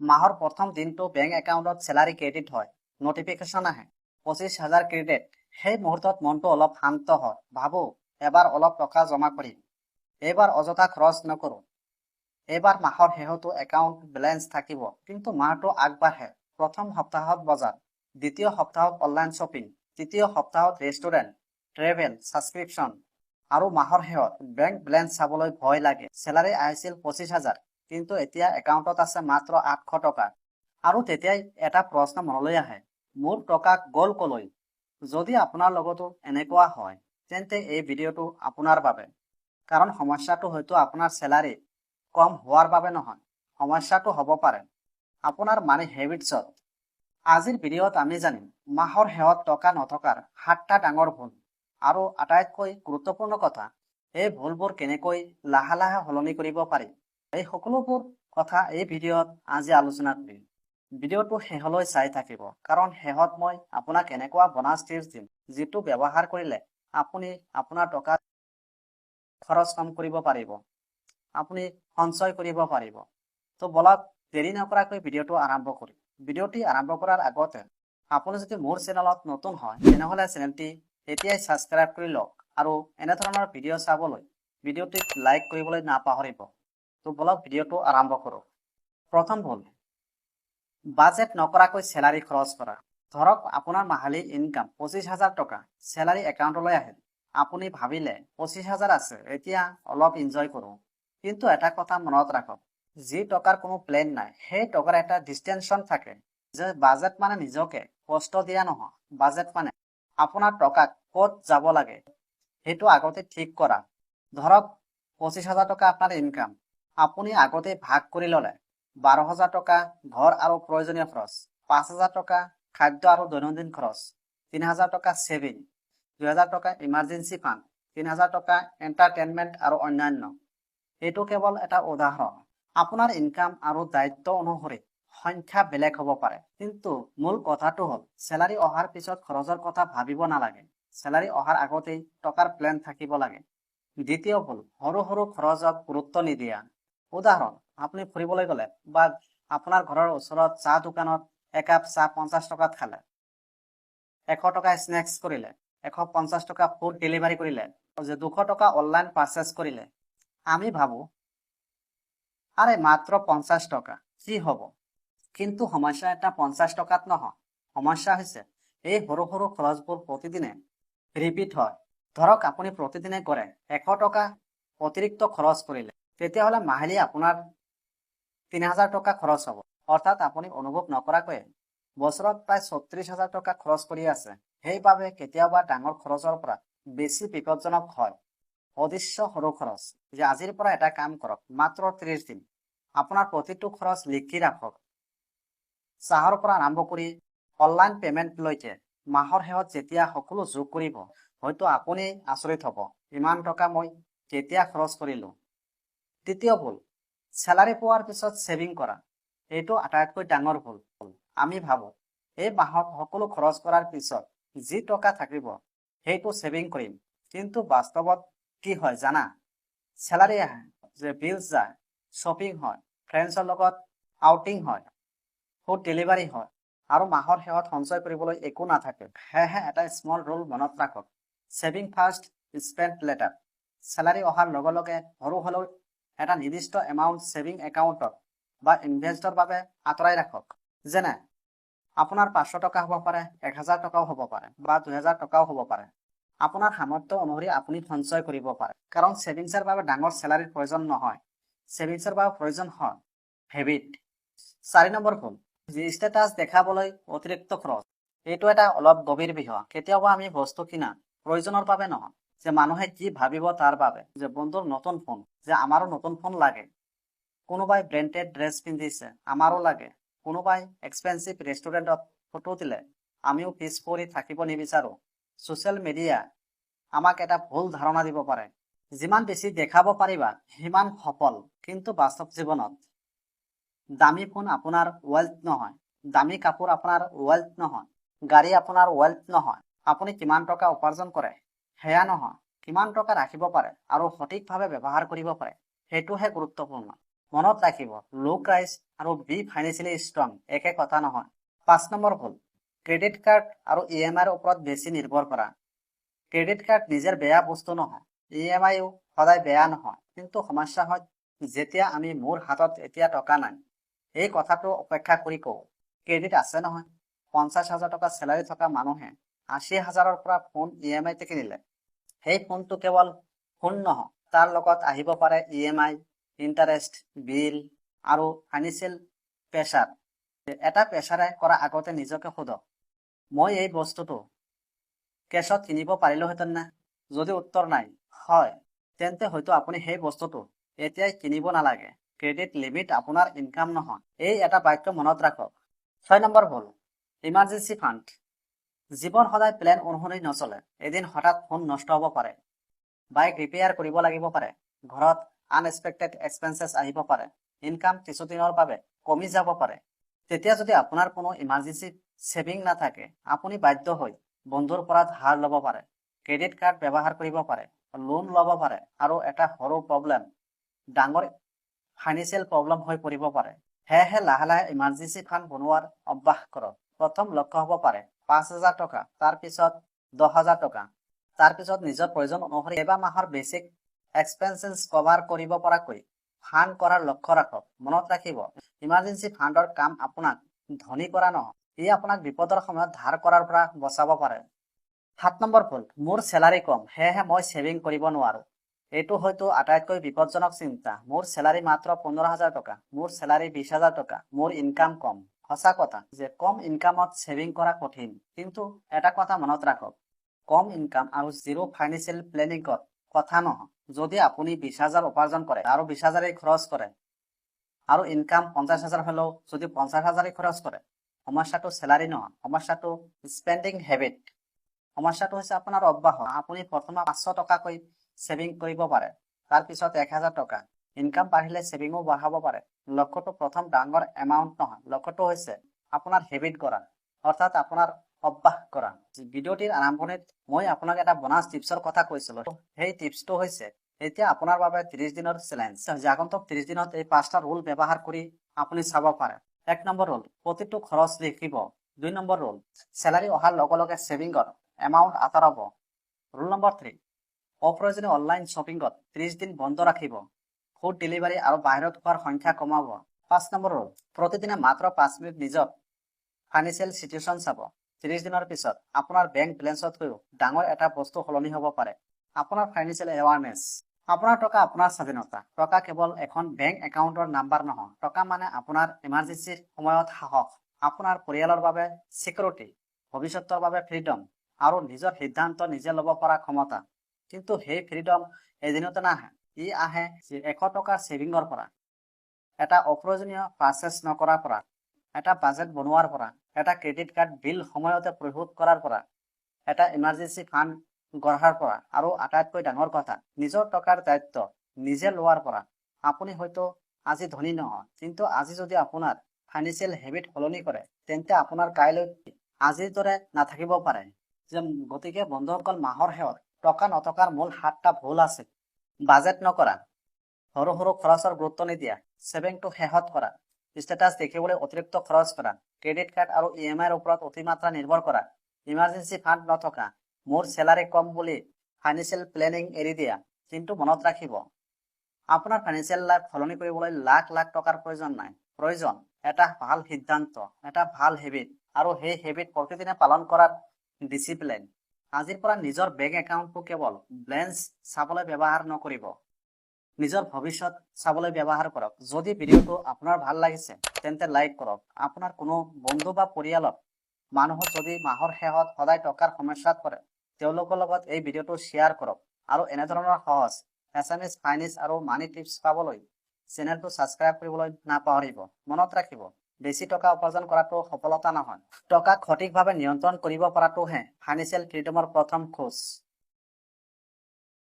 মাহৰ প্ৰথম দিনটো বেংক একাউণ্টত চেলাৰী ক্ৰেডিট হয়, নটিফিকেশ্যন আহে 25,000 ক্ৰেডিট। সেই মুহূৰ্তত মনটো অলপ শান্ত হয়, ভাবো এবাৰ অলপ টকা জমা কৰিম, এইবাৰ অযথা খৰচ নকৰো। এইবাৰ মাহৰ শেষতো একাউণ্ট বেলেঞ্চ থাকিব, কিন্তু মাহটো আগবাঢ়ে। প্ৰথম সপ্তাহত বজাৰ, দ্বিতীয় সপ্তাহত অনলাইন শ্বপিং, তৃতীয় সপ্তাহত ৰেষ্টুৰেণ্ট, ট্ৰেভেল, ছাবস্ক্ৰিপশ্যন, আৰু মাহৰ শেষত বেংক বেলেঞ্চ চাবলৈ ভয় লাগে। চেলাৰী আহিছিল 25,000, কিন্তু এতিয়া একাউণ্টত আছে মাত্ৰ 800 টকা। আৰু তেতিয়াই এটা প্ৰশ্ন মনলৈ আহে, মোৰ টকা গ'ল কলৈ? যদি আপোনাৰ লগতো এনেকুৱা হয়, তেন্তে এই ভিডিঅ'টো আপোনাৰ বাবে। কাৰণ সমস্যাটো হয়তো আপোনাৰ চেলাৰী কম হোৱাৰ বাবে নহয়, সমস্যাটো হ'ব পাৰে আপোনাৰ মানি হেবিটছত। আজিৰ ভিডিঅ'ত আমি জানিম মাহৰ শেষত টকা নথকাৰ 7টা ডাঙৰ ভুল, আৰু আটাইতকৈ গুৰুত্বপূৰ্ণ কথা, এই ভুলবোৰ কেনেকৈ লাহে লাহে সলনি কৰিব পাৰি। এই সকলোবোৰ কথা এই ভিডিঅ'ত আজি আলোচনা কৰিম। ভিডিঅ'টো শেষলৈ চাই থাকিব, কাৰণ শেষত মই আপোনাক এনেকুৱা বোনাছ টিপছ দিম যিটো ব্যৱহাৰ কৰিলে আপুনি আপোনাৰ টকা খৰচ কম কৰিব পাৰিব, আপুনি সঞ্চয় কৰিব পাৰিব। তো বলক দেৰি নকৰাকৈ ভিডিঅ'টো আৰম্ভ কৰিম। ভিডিঅ'টি আৰম্ভ কৰাৰ আগতে আপুনি যদি মোৰ চেনেলত নতুন হয়, তেনেহ'লে চেনেলটি এতিয়াই ছাবস্ক্ৰাইব কৰি লওক, আৰু এনেধৰণৰ ভিডিঅ' চাবলৈ ভিডিঅ'টিত লাইক কৰিবলৈ নাপাহৰিব। তো বলক ভিডিঅ'টো আৰম্ভ কৰোঁ। প্ৰথম ভুল, বাজেট নকৰাকৈ চেলাৰী খৰচ কৰা। ধৰক আপোনাৰ মাহিলী ইনকাম 25,000 টকা, চেলাৰী একাউণ্টলৈ আহিল। আপুনি ভাবিলে 25,000 আছে, এতিয়া অলপ এনজয় কৰোঁ। কিন্তু এটা কথা মনত ৰাখক, যি টকাৰ কোনো প্লেন নাই, সেই টকাৰ এটা ডিষ্টেনশ্যন থাকে। যে বাজেট মানে নিজকে কষ্ট দিয়া নহয়, বাজেট মানে আপোনাৰ টকাক ক'ত যাব লাগে সেইটো আগতে ঠিক কৰা। ধৰক 25,000 টকা আপোনাৰ ইনকাম, আপুনি আগতে ভাগ কৰি ল'লে 12,000 টকা ঘৰ আৰু প্ৰয়োজনীয় খৰচ, 5,000 টকা খাদ্য আৰু দৈনন্দিন খৰচ, 3,000 টকা ছেভিং, 2,000 টকা ইমাৰ্জেঞ্চি ফাণ্ড, 3,000 টকা এণ্টাৰটেইনমেণ্ট আৰু অন্যান্য। এইটো কেৱল এটা উদাহৰণ। আপোনাৰ ইনকাম আৰু দায়িত্ব অনুসৰি সংখ্যা বেলেগ হ'ব পাৰে, কিন্তু মূল কথাটো হ'ল চেলাৰী অহাৰ পিছত খৰচৰ কথা ভাবিব নালাগে, চেলাৰী অহাৰ আগতেই টকাৰ প্লেন থাকিব লাগে। দ্বিতীয় ভুল, সৰু সৰু খৰচক গুৰুত্ব নিদিয়া। উদাহৰণ, আপুনি ফুৰিবলৈ গ'লে বা আপোনাৰ ঘৰৰ ওচৰত চাহ দোকানত একাপ চাহ 50 টকাত খালে, 100 টকা স্নেক্স কৰিলে, 150 টকা ফুড ডেলিভাৰী কৰিলে, 200 টকা অনলাইন পাৰ্চেছ কৰিলে। আমি ভাবো আৰে মাত্ৰ 50 টকা, কি হ'ব? কিন্তু সমস্যা এটা 50 টকাত নহয়, সমস্যা হৈছে এই সৰু সৰু খৰচবোৰ প্ৰতিদিনে ৰিপিট হয়। ধৰক আপুনি প্ৰতিদিনে কৰে 100 টকা অতিৰিক্ত খৰচ কৰিলে, তেতিয়াহ'লে মাহিলী আপোনাৰ 3,000 টকা খৰচ হ'ব। অৰ্থাৎ আপুনি অনুভৱ নকৰাকৈ বছৰত প্ৰায় 36,000 টকা খৰচ কৰি আছে। সেইবাবে কেতিয়াবা ডাঙৰ খৰচৰ পৰা বেছি বিপদজনক হয় অদৃশ্য সৰু খৰচ। যে আজিৰ পৰা এটা কাম কৰক, মাত্ৰ 30 দিন আপোনাৰ প্ৰতিটো খৰচ লিখি ৰাখক। চাহৰ পৰা আৰম্ভ কৰি অনলাইন পেমেণ্টলৈকে। মাহৰ শেষত যেতিয়া সকলো যোগ কৰিব, হয়তো আপুনি আচৰিত হ'ব, ইমান টকা মই কেতিয়া খৰচ কৰিলোঁ। তৃতীয় ভুল, চেলাৰী পোৱাৰ পিছত ছেভিং কৰা। এইটো আটাইতকৈ ডাঙৰ ভুল। আমি ভাবোঁ এই মাহত সকলো খৰচ কৰাৰ পিছত যি টকা থাকিব সেইটো ছেভিং কৰিম, কিন্তু বাস্তৱত কি হয় জানা? চেলাৰী আহে, যে বিলছ যায়, শ্বপিং হয়, ফ্ৰেণ্ডছৰ লগত আউটিং হয়, ফুড ডেলিভাৰী হয়, আৰু মাহৰ শেষত সঞ্চয় কৰিবলৈ একো নাথাকে। সেয়েহে এটা স্মল ৰুল মনত ৰাখক, saving first, spend letter. Salary অহাৰ লগে লগে সৰু হ'লেও এটা নিৰ্দিষ্ট এমাউণ্ট ছেভিং একাউণ্টত বা ইনভেষ্টৰ বাবে আঁতৰাই ৰাখক। যেনে আপোনাৰ 500 টকা হ'ব পাৰে, 1,000 টকাও হ'ব পাৰে, বা 2,000 টকাও হ'ব পাৰে। আপোনাৰ সামৰ্থ্য অনুসৰি আপুনি সঞ্চয় কৰিব পাৰে, কাৰণ ছেভিংছৰ বাবে ডাঙৰ চেলাৰীৰ প্ৰয়োজন নহয়, ছেভিংছৰ বাবে প্ৰয়োজন হয় হেবিট। 4 নম্বৰ ভুল, যি ষ্টেটাছ দেখাবলৈ অতিৰিক্ত খৰচ। এইটো এটা অলপ গভীৰ বিষয়। কেতিয়াবা আমি বস্তু কিনা প্ৰয়োজনৰ বাবে নহয়, যে মানুহে কি ভাবিব তাৰ বাবে, যে বন্ধুৰ নতুন ফোন, যে আমাৰো নতুন ফোন লাগে, কোনোবাই ব্ৰেণ্ডেড ড্ৰেছ পিন্ধিছে, আমাৰো লাগে, কোনোবাই এক্সপেঞ্চিভ ৰেষ্টুৰেণ্টত ফটো দিলে আমিও পিছ পৰি থাকিব নিবিচাৰোঁ। ছ'চিয়েল মিডিয়া আমাক এটা ভুল ধাৰণা দিব পাৰে, যিমান বেছি দেখাব পাৰিবা সিমান সফল, কিন্তু বাস্তৱ জীৱনত দামী ফোন আপোনাৰ ৱেল্থ নহয়, দামী কাপোৰ আপোনাৰ ৱেল্থ নহয়, গাড়ী আপোনাৰ ৱেল্থ নহয়। আপুনি কিমান টকা উপাৰ্জন কৰে সেয়া নহয়, কিমান টকা ৰাখিব পাৰে আৰু সঠিকভাৱে ব্যৱহাৰ কৰিব পাৰে, সেইটোহে গুৰুত্বপূৰ্ণ। মনত ৰাখিব, লো প্ৰাইচ আৰু বি ফাইনেন্সিয়েলি ষ্ট্ৰং একে কথা নহয়। 5 নম্বৰ ভুল, ক্ৰেডিট কাৰ্ড আৰু EMIৰ ওপৰত বেছি নিৰ্ভৰ কৰা। ক্ৰেডিট কাৰ্ড নিজের বেয়া বস্তু নহয়, EMIও সদায় বেয়া নহয়, কিন্তু সমস্যা হয় যেতিয়া আমি মোৰ হাতত এতিয়া টকা নাই এই কথাটো অপেক্ষা কৰি কওঁ, ক্ৰেডিট আছে নহয়। 50,000 টকা চেলাৰী থকা মানুহে 80,000ৰ পৰা ফোন EMIতে কিনিলে। সেই ফোনটো কেৱল ফোন নহয়, তাৰ লগত আহিব পাৰে EMI, ইণ্টাৰেষ্ট, বিল আৰু ফাইনেন্সিয়েল প্ৰেছাৰ। এটা প্ৰেছাৰে কৰা আগতে নিজকে সোধক, মই এই বস্তুটো কেছত কিনিব পাৰিলোহেঁতেন না? যদি উত্তৰ নাই হয়, তেন্তে হয়তো আপুনি সেই বস্তুটো এতিয়াই কিনিব নালাগে। ক্ৰেডিট লিমিট আপোনাৰ ইনকাম নহয়। এই এটা বাক্য মনত ৰাখক। 6 নম্বৰ ভুল, ইমাৰ্জেঞ্চি ফাণ্ড। জীৱন সদায় প্লেন অনুসৰি নচলে। এদিন হঠাৎ ফোন নষ্ট হ'ব পাৰে, বাইক ৰিপেয়াৰ কৰিব লাগিব পাৰে, ঘৰত আনএক্সপেক্টেড এক্সপেন্সেছ আহিব পাৰে, ইনকাম কিছুদিনৰ বাবে কমি যাব পাৰে। তেতিয়া যদি আপোনাৰ কোনো ইমাৰ্জেঞ্চি সেভিং নাথাকে, আপুনি বাধ্য হৈ বন্ধুৰ পৰা ধাৰ ল'ব পাৰে, ক্ৰেডিট কাৰ্ড ব্যৱহাৰ কৰিব পাৰে, লোন ল'ব পাৰে আৰু এটা সৰু প্ৰব্লেম ডাঙৰ ফাইনেন্সিয়েল প্ৰব্লেম হৈ পৰিব পাৰে। সেয়েহে লাহে লাহে ইমাৰ্জেঞ্চি ফাণ্ড বনোৱাৰ অভ্যাস কৰক। প্ৰথম লক্ষ্য হ'ব পাৰে 5,000 টকা, তাৰপিছত 10,000 টকা, তাৰপিছত নিজৰ প্ৰয়োজন অনুসৰি কেইবা মাহৰ বেছিক এক্সপেন্সেছ কভাৰ কৰিব পৰাকৈ ফাণ্ড কৰাৰ লক্ষ্য ৰাখক। মনত ৰাখিব, ইমাৰ্জেঞ্চি ফাণ্ডৰ কাম আপোনাক ধনী কৰা নহয়, ই আপোনাক বিপদৰ সময়ত ধাৰ কৰাৰ পৰা বচাব পাৰে। 7 নম্বৰ ভুল, মোৰ চেলাৰী কম সেয়েহে মই সেভিং কৰিব নোৱাৰো। এইটো হয়তো আটাইতকৈ বিপদজনক চিন্তা। মোৰ চেলাৰী মাত্ৰ 15,000 টকা, মোৰ চেলাৰী 20,000 টকা, মোৰ ইনকাম কম। সঁচা কথা যে কম ইনকামত সেভিং কৰা কঠিন, কিন্তু এটা কথা মনত ৰাখক, কম ইনকাম আৰু জিৰো ফাইনেন্সিয়েল প্লেনিংৰ কথা নহয়। যদি আপুনি 20,000 উপাৰ্জন কৰে আৰু 20,000 খৰচ কৰে আৰু ইনকাম 50,000 হলেও যদি 50,000 খৰচ কৰে, সমস্যাটো চেলাৰী নহয়, সমস্যাটো স্পেন্ডিং হেবিট। সমস্যাটো হৈছে আপোনাৰ অভ্যাস। আপুনি প্ৰথমে 500 টকাকৈ সেভিং কৰিব পাৰে, তাৰপিছত 1,000 টকা। ইনকাম বাঢ়িলে সেভিংও বঢ়াব পাৰে। লক্ষ্যটো প্ৰথম ডাঙৰ এমাউণ্ট নহয়, লক্ষ্যটো হৈছে আপোনাৰ হেবিট কৰা, অৰ্থাৎ আপোনাৰ অভ্যাস কৰা। ভিডিঅ'টিৰ আৰম্ভণিত মই আপোনাক এটা বোনাছ টিপছৰ কথা কৈছিলো। সেই টিপছটো হৈছে এতিয়া আপোনাৰ বাবে 30 দিনৰ চেলেঞ্জ। আগন্তুক 30 দিনত এই 5টা ৰুল ব্যৱহাৰ কৰি আপুনি চাব পাৰে। 1 নম্বৰ ৰুল, প্ৰতিটো খৰচ লিখিব। 2 নম্বৰ ৰুল, চেলাৰী অহাৰ লগে লগে সেভিংৰ এমাউণ্ট আঁতৰাব। ৰুল নম্বৰ 3, অপ্ৰয়োজনীয় অনলাইন শ্বপিঙত 30 দিন বন্ধ ৰাখিব। ফুড ডেলিভাৰী আৰু বাহিৰত খোৱাৰ সংখ্যা কমাব। 5 নম্বৰ ৰুল, প্ৰতিদিনে মাত্ৰ 5 মিনিট নিজৰ ফাইনেন্সিয়েল চিটুৱেশ্যন চাব। 30 দিনৰ পিছত আপোনাৰ বেংক বেলেঞ্চতকৈও ডাঙৰ এটা বস্তু সলনি হ'ব পাৰে, আপোনাৰ ফাইনেন্সিয়েল এৱাৰনেছ। আপোনাৰ টকা আপোনাৰ স্বাধীনতা। টকা কেৱল এখন বেংক একাউণ্টৰ নাম্বাৰ নহয়, টকা মানে আপোনাৰ ইমাৰ্জেঞ্চিৰ সময়ত সাহস, আপোনাৰ পৰিয়ালৰ বাবে সিকিউৰিটি, ভৱিষ্যতৰ বাবে ফ্ৰীডম আৰু নিজৰ সিদ্ধান্ত নিজে ল'ব পৰা ক্ষমতা। কিন্তু সেই ফ্ৰীডম এদিনতে নাহে, ই আহে 100 টকাৰ সেভিংৰ পৰা, এটা অপ্ৰয়োজনীয় পাৰ্চেছ নকৰাৰ পৰা, এটা বাজেট বনোৱাৰ পৰা, এটা ক্ৰেডিট কাৰ্ড বিল সময়তে পৰিশোধ কৰাৰ পৰা, এটা ইমাৰ্জেঞ্চি ফাণ্ড গঢ়াৰ পৰা, আৰু আটাইতকৈ ডাঙৰ কথা, নিজৰ টকাৰ দায়িত্ব নিজে লোৱাৰ পৰা। আপুনি হয়তো আজি ধনী নহয়, কিন্তু আজি যদি আপোনাৰ ফাইনেন্সিয়েল হেবিট সলনি কৰে, তেন্তে আপোনাৰ কাইলৈ আজিৰ দৰে নাথাকিব পাৰে। গতিকে বন্ধুসকল, মাহৰ শেষত টকা নথকাৰ মূল 7টা ভুল আছে। বাজেট নকৰা, সৰু সৰু খৰচৰ গুৰুত্ব নিদিয়া, সেভিংটো শেষত কৰা, ষ্টেটাছ দেখিবলৈ অতিৰিক্ত খৰচ কৰা, ক্ৰেডিট কাৰ্ড আৰু EMIৰ ওপৰত অতিমাত্ৰা নিৰ্ভৰ কৰা, ইমাৰ্জেঞ্চি ফাণ্ড নথকা, মোৰ চেলাৰী কম বুলি ফাইনেন্সিয়েল প্লেনিং এৰি দিয়া। কিন্তু মনত ৰাখিব, আপোনাৰ ফাইনেন্সিয়েল লাইফ সলনি কৰিবলৈ লাখ লাখ টকাৰ প্ৰয়োজন নাই। প্ৰয়োজন এটা ভাল সিদ্ধান্ত, এটা ভাল হেবিট, আৰু সেই হেবিট প্ৰতিদিনে পালন কৰাৰ ডিচিপ্লিন। আজিৰ পৰা নিজৰ বেংক একাউণ্টটো কেৱল বেলেঞ্চ চাবলৈ ব্যৱহাৰ নকৰিব, নিজৰ ভৱিষ্যত চাবলৈ ব্যৱহাৰ কৰক। যদি ভিডিঅ'টো আপোনাৰ ভাল লাগিছে তেন্তে লাইক কৰক। আপোনাৰ কোনো বন্ধু বা পৰিয়ালৰ মানুহক যদি মাহৰ শেষত সদায় টকাৰ সমস্যাত পৰে, তেওঁলোকৰ লগত এই ভিডিঅ'টো শ্বেয়াৰ কৰক। আৰু এনেধৰণৰ সহজ SMS ফাইনেন্স আৰু মানি টিপছ পাবলৈ চেনেলটো ছাবস্ক্ৰাইব কৰিবলৈ নাপাহৰিব। মনত ৰাখিব, বেছি টকা উপাৰ্জন কৰাটো সফলতা নহয়, টকাক সঠিকভাৱে নিয়ন্ত্ৰণ কৰিব পৰাটোহে ফাইনেন্সিয়েল ফ্ৰীডমৰ প্ৰথম খোজ।